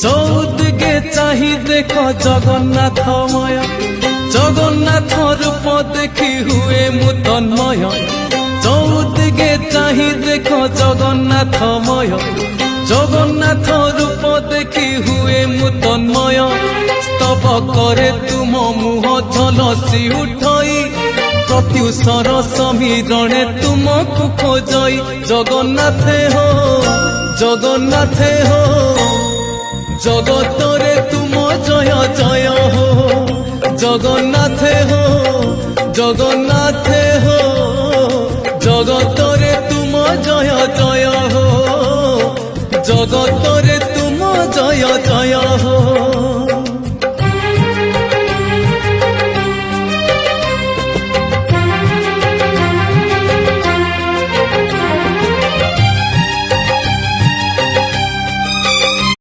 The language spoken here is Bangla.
চৌদিকে চাহি দেখ জগন্নাথময়, জগন্নাথ রূপ দেখি হুয়ে মু তন্ময়। চৌদিকে চাহি দেখ জগন্নাথময়, জগন্নাথ রূপ দেখি হুয়ে মু তন্ময়। স্তব করে তুম মুহ ঝলসি উঠই, প্রত্যুষর সমীরণে তুমকু খোঁজই। জগন্নাথে হো, জগন্নাথে হো, জগতরে তুম জয় জয় হো। জগন্নাথে হো, জগন্নাথে